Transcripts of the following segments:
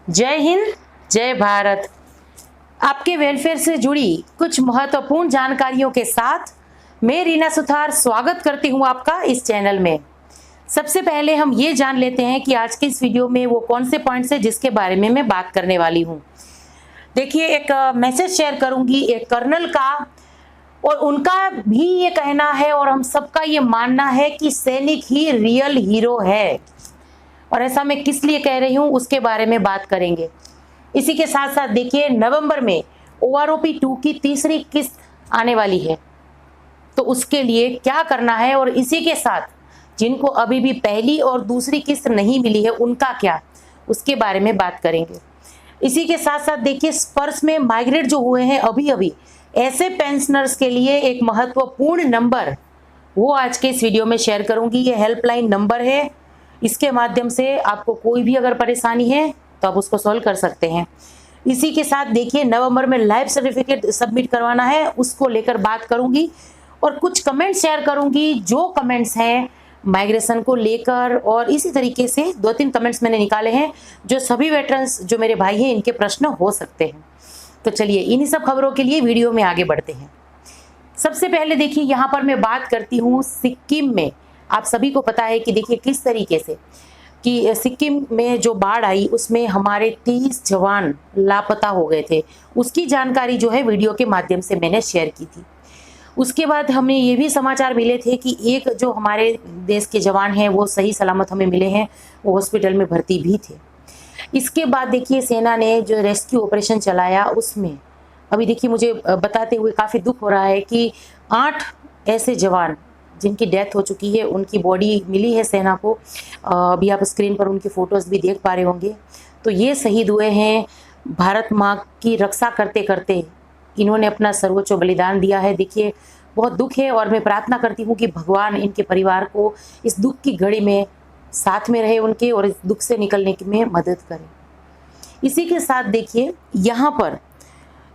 जय हिंद, जय भारत। आपके वेलफेयर से जुड़ी कुछ महत्वपूर्ण जानकारियों के साथ मैं रीना सुथार स्वागत करती हूं आपका इस चैनल में। सबसे पहले हम ये जान लेते हैं कि आज के इस वीडियो में वो कौन से पॉइंट्स हैं जिसके बारे में मैं बात करने वाली हूं। देखिए, एक मैसेज शेयर करूंगी एक कर्नल का, और उनका भी ये कहना है और हम सबका ये मानना है कि सैनिक ही रियल हीरो है। और ऐसा मैं किस लिए कह रही हूं उसके बारे में बात करेंगे। इसी के साथ साथ देखिए, नवंबर में OROP 2 की तीसरी किस्त आने वाली है, तो उसके लिए क्या करना है, और इसी के साथ जिनको अभी भी पहली और दूसरी किस्त नहीं मिली है उनका क्या, उसके बारे में बात करेंगे। इसी के साथ साथ देखिए, स्पर्श में माइग्रेट जो हुए हैं अभी ऐसे पेंशनर्स के लिए एक महत्वपूर्ण नंबर वो आज के इस वीडियो में शेयर करूंगी। ये हेल्पलाइन नंबर है, इसके माध्यम से आपको कोई भी अगर परेशानी है तो आप उसको सॉल्व कर सकते हैं। इसी के साथ देखिए, नवंबर में लाइफ सर्टिफिकेट सबमिट करवाना है, उसको लेकर बात करूंगी और कुछ कमेंट्स शेयर करूंगी। जो कमेंट्स हैं माइग्रेशन को लेकर, और इसी तरीके से 2-3 कमेंट्स मैंने निकाले हैं जो सभी वेटरन्स जो मेरे भाई हैं इनके प्रश्न हो सकते हैं। तो चलिए, इन्हीं सब खबरों के लिए वीडियो में आगे बढ़ते हैं। सबसे पहले देखिए, यहाँ पर मैं बात करती हूँ सिक्किम में। आप सभी को पता है कि देखिए किस तरीके से कि सिक्किम में जो बाढ़ आई उसमें हमारे 30 जवान लापता हो गए थे। उसकी जानकारी जो है वीडियो के माध्यम से मैंने शेयर की थी। उसके बाद हमें ये भी समाचार मिले थे कि एक जो हमारे देश के जवान हैं वो सही सलामत हमें मिले हैं, वो हॉस्पिटल में भर्ती भी थे। इसके बाद देखिए, सेना ने जो रेस्क्यू ऑपरेशन चलाया उसमें अभी देखिए मुझे बताते हुए काफ़ी दुख हो रहा है कि 8 ऐसे जवान जिनकी डेथ हो चुकी है उनकी बॉडी मिली है सेना को। अभी आप स्क्रीन पर उनकी फ़ोटोज़ भी देख पा रहे होंगे। तो ये शहीद हुए हैं भारत माँ की रक्षा करते करते, इन्होंने अपना सर्वोच्च बलिदान दिया है। देखिए, बहुत दुख है और मैं प्रार्थना करती हूँ कि भगवान इनके परिवार को इस दुख की घड़ी में साथ में रहे उनके, और इस दुख से निकलने में मदद करे। इसी के साथ देखिए, यहाँ पर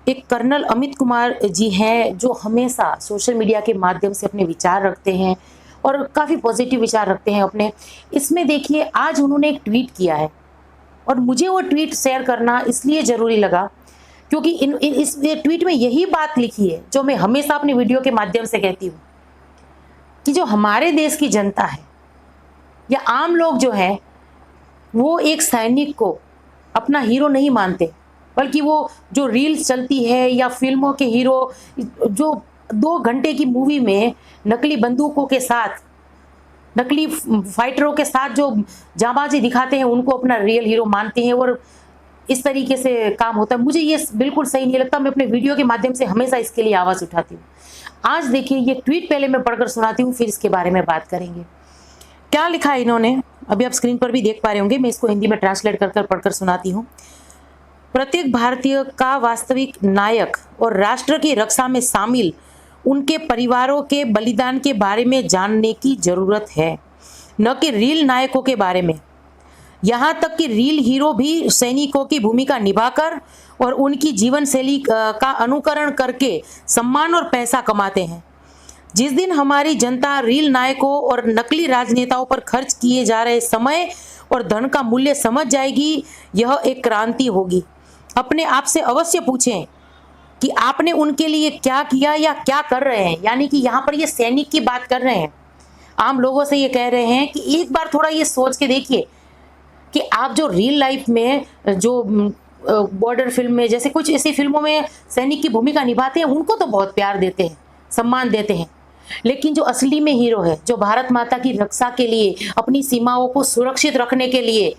एक कर्नल अमित कुमार जी हैं जो हमेशा सोशल मीडिया के माध्यम से अपने विचार रखते हैं और काफ़ी पॉजिटिव विचार रखते हैं अपने। इसमें देखिए, आज उन्होंने एक ट्वीट किया है और मुझे वो ट्वीट शेयर करना इसलिए ज़रूरी लगा क्योंकि इस ट्वीट में यही बात लिखी है जो मैं हमेशा अपनी वीडियो के माध्यम से कहती हूँ कि जो हमारे देश की जनता है या आम लोग जो हैं वो एक सैनिक को अपना हीरो नहीं मानते, बल्कि वो जो रील्स चलती है या फिल्मों के हीरो जो 2 घंटे की मूवी में नकली बंदूकों के साथ, नकली फाइटरों के साथ जो जांबाजी दिखाते हैं उनको अपना रियल हीरो मानते हैं, और इस तरीके से काम होता है। मुझे ये बिल्कुल सही नहीं लगता। मैं अपने वीडियो के माध्यम से हमेशा इसके लिए आवाज़ उठाती हूँ। आज देखिए, ये ट्वीट पहले मैं पढ़कर सुनाती हूँ, फिर इसके बारे में बात करेंगे। क्या लिखा है इन्होंने, अभी आप स्क्रीन पर भी देख पा रहे होंगे। मैं इसको हिंदी में ट्रांसलेट कर पढ़कर सुनाती हूँ। प्रत्येक भारतीय का वास्तविक नायक और राष्ट्र की रक्षा में शामिल उनके परिवारों के बलिदान के बारे में जानने की जरूरत है, न कि रील नायकों के बारे में। यहाँ तक कि रील हीरो भी सैनिकों की भूमिका निभाकर और उनकी जीवन शैली का अनुकरण करके सम्मान और पैसा कमाते हैं। जिस दिन हमारी जनता रील नायकों और नकली राजनेताओं पर खर्च किए जा रहे समय और धन का मूल्य समझ जाएगी, यह एक क्रांति होगी। अपने आप से अवश्य पूछें कि आपने उनके लिए क्या किया या क्या कर रहे हैं। यानी कि यहाँ पर ये सैनिक की बात कर रहे हैं, आम लोगों से ये कह रहे हैं कि एक बार थोड़ा ये सोच के देखिए कि आप जो रियल लाइफ में जो बॉर्डर फिल्म में जैसे कुछ ऐसी फिल्मों में सैनिक की भूमिका निभाते हैं उनको तो बहुत प्यार देते हैं, सम्मान देते हैं, लेकिन जो असली में हीरो है, जो भारत माता की रक्षा के लिए, अपनी सीमाओं को सुरक्षित रखने के लिए,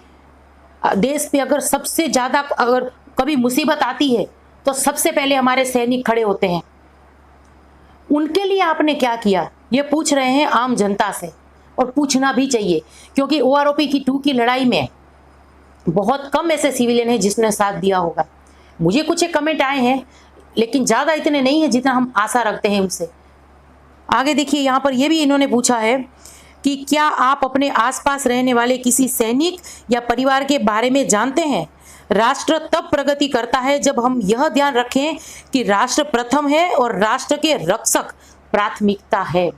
देश पे अगर सबसे ज़्यादा अगर कभी मुसीबत आती है तो सबसे पहले हमारे सैनिक खड़े होते हैं। उनके लिए आपने क्या किया, ये पूछ रहे हैं आम जनता से, और पूछना भी चाहिए, क्योंकि OROP की 2 की लड़ाई में बहुत कम ऐसे सिविलियन हैं जिसने साथ दिया होगा। मुझे कुछ एक कमेंट आए हैं, लेकिन ज़्यादा इतने नहीं हैं जितना हम आशा रखते हैं उनसे। आगे देखिए, यहाँ पर यह भी इन्होंने पूछा है कि क्या आप अपने आसपास रहने वाले किसी सैनिक या परिवार के बारे में जानते हैं। राष्ट्र तब प्रगति करता है जब हम यह ध्यान रखें कि राष्ट्र प्रथम है और राष्ट्र के रक्षक प्राथमिकता है।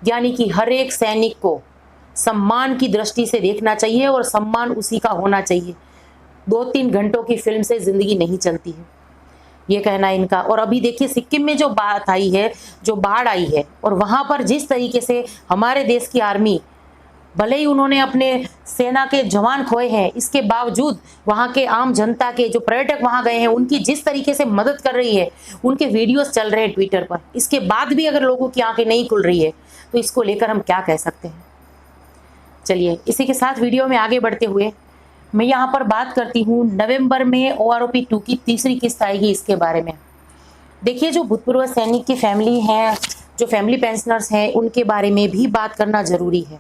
यानी कि हर एक सैनिक को सम्मान की दृष्टि से देखना चाहिए और सम्मान उसी का होना चाहिए। 2-3 घंटों की फिल्म से ज़िंदगी नहीं चलती है, ये कहना है इनका। और अभी देखिए सिक्किम में जो बात आई है, जो बाढ़ आई है, और वहाँ पर जिस तरीके से हमारे देश की आर्मी, भले ही उन्होंने अपने सेना के जवान खोए हैं, इसके बावजूद वहाँ के आम जनता के जो पर्यटक वहाँ गए हैं उनकी जिस तरीके से मदद कर रही है, उनके वीडियोस चल रहे हैं ट्विटर पर, इसके बाद भी अगर लोगों की आंखें नहीं खुल रही है तो इसको लेकर हम क्या कह सकते हैं। चलिए इसी के साथ वीडियो में आगे बढ़ते हुए मैं यहाँ पर बात करती हूँ नवंबर में OROP 2 की तीसरी किस्त आएगी इसके बारे में। देखिए जो भूतपूर्व सैनिक की फैमिली हैं, जो फैमिली पेंशनर्स हैं, उनके बारे में भी बात करना ज़रूरी है,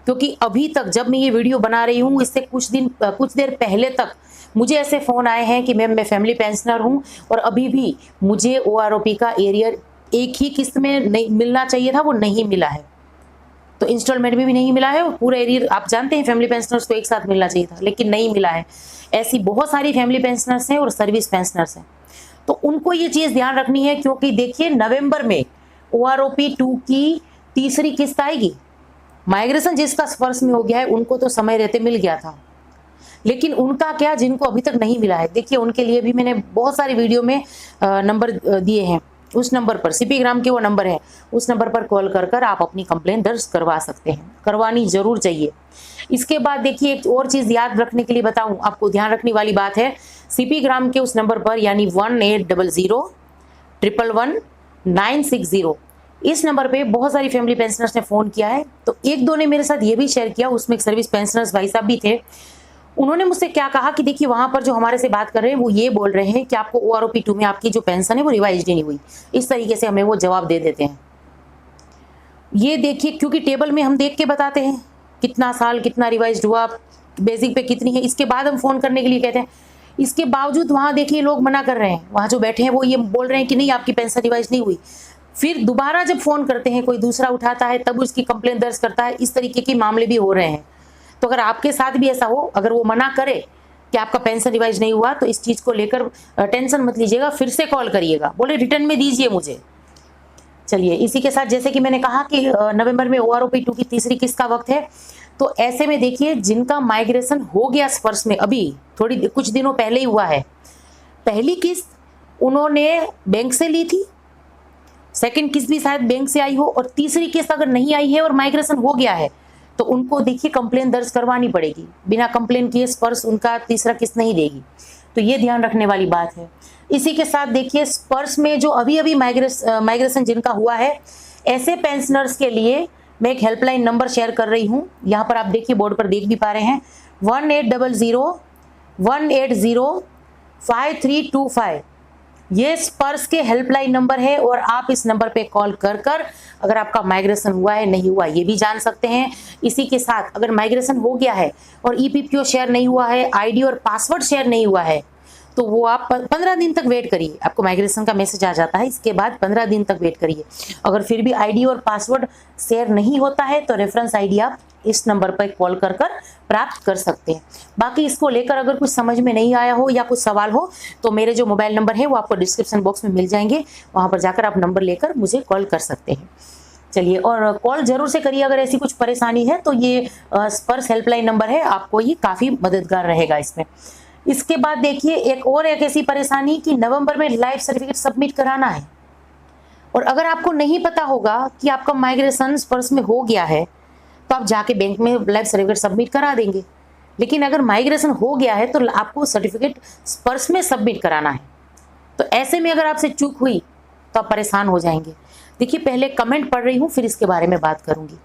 क्योंकि अभी तक जब मैं ये वीडियो बना रही हूँ इससे कुछ देर पहले तक मुझे ऐसे फ़ोन आए हैं कि मैं फैमिली पेंशनर हूँ और अभी भी मुझे OROP का एरियर एक ही किस्त में नहीं मिलना चाहिए था, वो नहीं मिला है, तो इंस्टॉलमेंट में भी नहीं मिला है, और पूरा एरियर आप जानते हैं फैमिली पेंशनर्स को एक साथ मिलना चाहिए था, लेकिन नहीं मिला है। ऐसी बहुत सारी फैमिली पेंशनर्स हैं और सर्विस पेंशनर्स हैं, तो उनको ये चीज़ ध्यान रखनी है, क्योंकि देखिए नवंबर में OROP 2 की तीसरी किस्त आएगी। माइग्रेशन जिसका स्पर्श में हो गया है उनको तो समय रहते मिल गया था, लेकिन उनका क्या, जिनको अभी तक नहीं मिला है, देखिए उनके लिए भी मैंने बहुत सारी वीडियो में नंबर दिए हैं। उस नंबर पर CP ग्राम के वो नंबर है, उस नंबर पर कॉल कर आप अपनी कंप्लेंट दर्ज करवा सकते हैं, करवानी जरूर चाहिए। इसके बाद देखिए एक और चीज़ याद रखने के लिए बताऊं, आपको ध्यान रखने वाली बात है, CP ग्राम के उस नंबर पर यानी 1800-111-960, इस नंबर पे बहुत सारी फैमिली पेंशनर्स ने फ़ोन किया है। तो एक दो ने मेरे साथ ये भी शेयर किया, उसमें एक सर्विस पेंशनर्स भाई साहब भी थे। उन्होंने मुझसे क्या कहा कि देखिए वहाँ पर जो हमारे से बात कर रहे हैं वो ये बोल रहे हैं कि आपको OROP 2 में आपकी जो पेंशन है वो रिवाइज नहीं हुई, इस तरीके से हमें वो जवाब दे देते हैं। ये देखिए, क्योंकि टेबल में हम देख के बताते हैं कितना साल कितना रिवाइज हुआ, बेसिक पे कितनी है, इसके बाद हम फ़ोन करने के लिए कहते हैं। इसके बावजूद वहाँ देखिए लोग मना कर रहे हैं, वहाँ जो बैठे हैं वो ये बोल रहे हैं कि नहीं आपकी पेंशन रिवाइज नहीं हुई। फिर दोबारा जब फ़ोन करते हैं, कोई दूसरा उठाता है तब उसकी कंप्लेंट दर्ज करता है, इस तरीके के मामले भी हो रहे हैं। तो अगर आपके साथ भी ऐसा हो, अगर वो मना करे कि आपका पेंशन रिवाइज नहीं हुआ, तो इस चीज़ को लेकर टेंशन मत लीजिएगा, फिर से कॉल करिएगा, बोले रिटर्न में दीजिए मुझे। चलिए इसी के साथ जैसे कि मैंने कहा कि नवंबर में OROP 2 की तीसरी किस्त का वक्त है, तो ऐसे में देखिए जिनका माइग्रेशन हो गया स्पर्श में, अभी कुछ दिनों पहले ही हुआ है, पहली किस्त उन्होंने बैंक से ली थी, सेकंड किस्त भी शायद बैंक से आई हो, और तीसरी किस्त अगर नहीं आई है और माइग्रेशन हो गया है तो उनको देखिए कंप्लेन दर्ज करवानी पड़ेगी, बिना कंप्लेन किए स्पर्श उनका तीसरा किस्त नहीं देगी, तो ये ध्यान रखने वाली बात है। इसी के साथ देखिए स्पर्श में जो अभी माइग्रेशन जिनका हुआ है, ऐसे पेंशनर्स के लिए मैं एक हेल्पलाइन नंबर शेयर कर रही हूँ, यहाँ पर आप देखिए बोर्ड पर देख भी पा रहे हैं, 1800-180-5325, ये स्पर्श के हेल्पलाइन नंबर है, और आप इस नंबर पे कॉल कर अगर आपका माइग्रेशन हुआ है नहीं हुआ ये भी जान सकते हैं। इसी के साथ अगर माइग्रेशन हो गया है और EPPO शेयर नहीं हुआ है, ID और पासवर्ड शेयर नहीं हुआ है, तो वो आप 15 दिन तक वेट करिए, आपको माइग्रेशन का मैसेज आ जाता है, इसके बाद 15 दिन तक वेट करिए। अगर फिर भी ID और पासवर्ड शेयर नहीं होता है तो रेफरेंस ID आप इस नंबर पर कॉल कर प्राप्त कर सकते हैं। बाकी इसको लेकर अगर कुछ समझ में नहीं आया हो या कुछ सवाल हो तो मेरे जो मोबाइल नंबर है वो आपको डिस्क्रिप्शन बॉक्स में मिल जाएंगे, वहाँ पर जाकर आप नंबर लेकर मुझे कॉल कर सकते हैं। चलिए, और कॉल जरूर से करिए अगर ऐसी कुछ परेशानी है, तो ये स्पर्श हेल्पलाइन नंबर है, आपको ये काफ़ी मददगार रहेगा इसमें। इसके बाद देखिए एक ऐसी परेशानी कि नवंबर में लाइफ सर्टिफिकेट सबमिट कराना है, और अगर आपको नहीं पता होगा कि आपका माइग्रेशन स्पर्श में हो गया है तो आप जाके बैंक में लाइफ सर्टिफिकेट सबमिट करा देंगे, लेकिन अगर माइग्रेशन हो गया है तो आपको सर्टिफिकेट स्पर्श में सबमिट कराना है। तो ऐसे में अगर आपसे चूक हुई तो आप परेशान हो जाएंगे। देखिए पहले कमेंट पढ़ रही हूँ, फिर इसके बारे में बात करूँगी।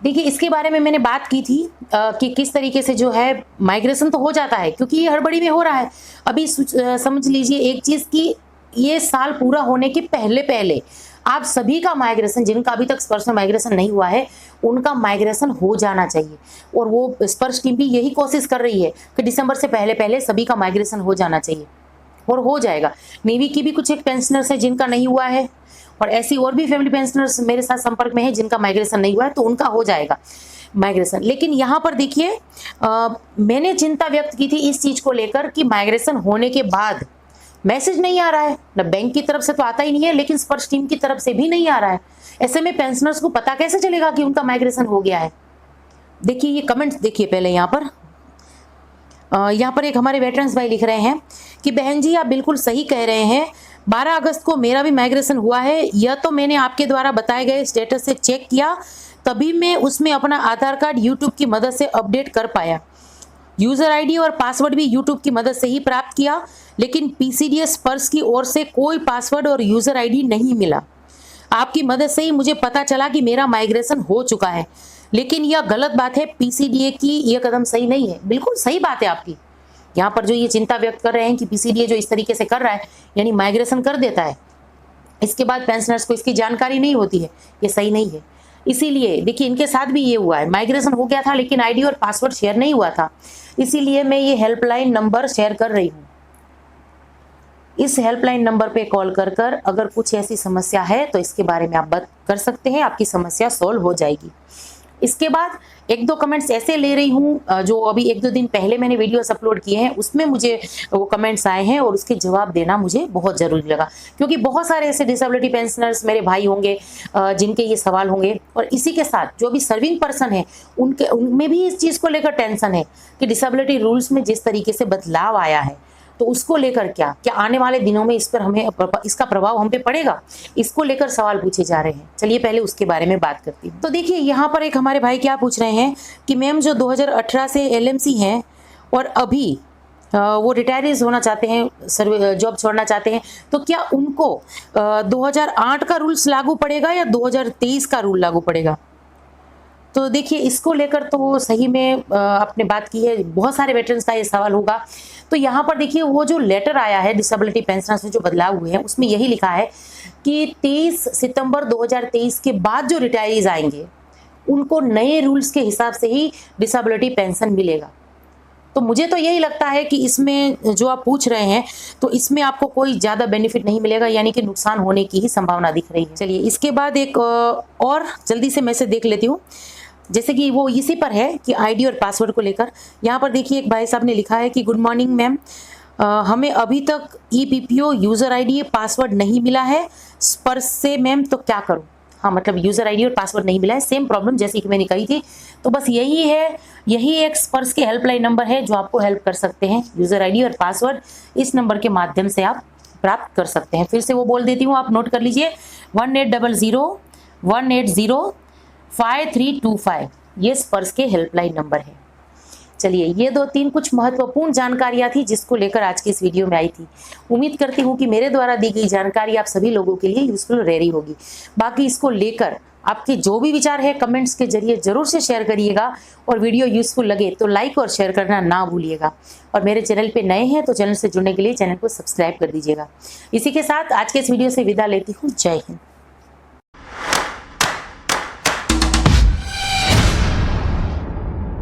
देखिए इसके बारे में मैंने बात की थी कि किस तरीके से जो है माइग्रेशन तो हो जाता है, क्योंकि ये हड़बड़ी में हो रहा है। अभी समझ लीजिए एक चीज़ कि ये साल पूरा होने के पहले आप सभी का माइग्रेशन, जिनका अभी तक स्पर्श में माइग्रेशन नहीं हुआ है उनका माइग्रेशन हो जाना चाहिए, और वो स्पर्श टीम भी यही कोशिश कर रही है कि दिसंबर से पहले सभी का माइग्रेशन हो जाना चाहिए, और हो जाएगा। नेवी की भी कुछ एक पेंशनर्स है जिनका नहीं हुआ है, और ऐसी और भी फैमिली पेंशनर्स मेरे साथ संपर्क में है जिनका माइग्रेशन नहीं हुआ है, तो उनका हो जाएगा माइग्रेशन। लेकिन यहाँ पर देखिए मैंने चिंता व्यक्त की थी इस चीज़ को लेकर कि माइग्रेशन होने के बाद मैसेज नहीं आ रहा है, ना बैंक की तरफ से तो आता ही नहीं है, लेकिन स्पर्श टीम की तरफ से भी नहीं आ रहा है। ऐसे में पेंशनर्स को पता कैसे चलेगा कि उनका माइग्रेशन हो गया है? देखिए ये कमेंट्स देखिए पहले यहाँ पर, यहाँ पर एक हमारे वेटरन्स भाई लिख रहे हैं कि बहन जी आप बिल्कुल सही कह रहे हैं, 12 अगस्त को मेरा भी माइग्रेशन हुआ है। यह तो मैंने आपके द्वारा बताए गए स्टेटस से चेक किया, तभी मैं उसमें अपना आधार कार्ड यूट्यूब की मदद से अपडेट कर पाया। यूज़र आईडी और पासवर्ड भी यूट्यूब की मदद से ही प्राप्त किया, लेकिन पीसीडीएस स्पर्श की ओर से कोई पासवर्ड और यूज़र आईडी नहीं मिला। आपकी मदद से ही मुझे पता चला कि मेरा माइग्रेशन हो चुका है, लेकिन यह गलत बात है। पीसीडीए की यह कदम सही नहीं है। बिल्कुल सही बात है आपकी। यहाँ पर जो ये चिंता व्यक्त कर रहे हैं कि पीसीडीए जो इस तरीके से कर रहा है, यानी माइग्रेशन कर देता है, इसके बाद पेंशनर्स को इसकी जानकारी नहीं होती है, ये सही नहीं है। इसीलिए देखिए इनके साथ भी ये हुआ है, माइग्रेशन हो गया था लेकिन आईडी और पासवर्ड शेयर नहीं हुआ था। इसीलिए मैं ये हेल्पलाइन नंबर शेयर कर रही हूँ। इस हेल्पलाइन नंबर पे कॉल कर कर अगर कुछ ऐसी समस्या है तो इसके बारे में आप बात कर सकते हैं, आपकी समस्या सॉल्व हो जाएगी। इसके बाद एक दो कमेंट्स ऐसे ले रही हूँ जो अभी एक दो दिन पहले मैंने वीडियोस अपलोड किए हैं, उसमें मुझे वो कमेंट्स आए हैं और उसके जवाब देना मुझे बहुत ज़रूरी लगा, क्योंकि बहुत सारे ऐसे डिसेबिलिटी पेंशनर्स मेरे भाई होंगे जिनके ये सवाल होंगे, और इसी के साथ जो भी सर्विंग पर्सन है उनमें भी इस चीज़ को लेकर टेंशन है कि डिसेबिलिटी रूल्स में जिस तरीके से बदलाव आया है तो उसको लेकर क्या आने वाले दिनों में इस पर हमें इसका प्रभाव हम पे पड़ेगा, इसको लेकर सवाल पूछे जा रहे हैं। चलिए पहले उसके बारे में बात करती हूँ। तो देखिए यहाँ पर एक हमारे भाई क्या पूछ रहे हैं कि मैम जो 2018 से एलएमसी हैं और अभी वो रिटायरीज होना चाहते हैं, जॉब छोड़ना चाहते हैं, तो क्या उनको 2008 का रूल्स लागू पड़ेगा या 2023 का रूल लागू पड़ेगा? तो देखिए इसको लेकर तो सही में आपने बात की है, बहुत सारे वेटरन्स का ये सवाल होगा। तो यहाँ पर देखिए वो जो लेटर आया है डिसेबिलिटी पेंशनर्स में जो बदलाव हुए हैं उसमें यही लिखा है कि 23 सितंबर 2023 के बाद जो रिटायरीज आएंगे उनको नए रूल्स के हिसाब से ही डिसेबिलिटी पेंशन मिलेगा। तो मुझे तो यही लगता है कि इसमें जो आप पूछ रहे हैं तो इसमें आपको कोई ज़्यादा बेनिफिट नहीं मिलेगा, यानी कि नुकसान होने की ही संभावना दिख रही है। चलिए इसके बाद एक और जल्दी से मैसेज देख लेती हूँ, जैसे कि वो इसी पर है कि आईडी और पासवर्ड को लेकर। यहाँ पर देखिए एक भाई साहब ने लिखा है कि गुड मॉर्निंग मैम, हमें अभी तक ईपीपीओ यूज़र आईडी पासवर्ड नहीं मिला है स्पर्श से मैम, तो क्या करूँ? हाँ, मतलब यूज़र आईडी और पासवर्ड नहीं मिला है, सेम प्रॉब्लम जैसी कि मैंने कही थी। तो बस यही है, यही एक स्पर्श के हेल्पलाइन नंबर है जो आपको हेल्प कर सकते हैं। यूज़र आईडी और पासवर्ड इस नंबर के माध्यम से आप प्राप्त कर सकते हैं। फिर से वो बोल देती हूँ, आप नोट कर लीजिए 1800-180-5325, ये स्पर्श के हेल्पलाइन नंबर है। चलिए ये 2-3 कुछ महत्वपूर्ण जानकारियां थी जिसको लेकर आज की इस वीडियो में आई थी। उम्मीद करती हूँ कि मेरे द्वारा दी गई जानकारी आप सभी लोगों के लिए यूजफुल रह रही होगी। बाकी इसको लेकर आपके जो भी विचार है कमेंट्स के जरिए जरूर से शेयर करिएगा, और वीडियो यूजफुल लगे तो लाइक और शेयर करना ना भूलिएगा। और मेरे चैनल पे नए हैं तो चैनल से जुड़ने के लिए चैनल को सब्सक्राइब कर दीजिएगा। इसी के साथ आज के इस वीडियो से विदा लेती हूँ। जय हिंद।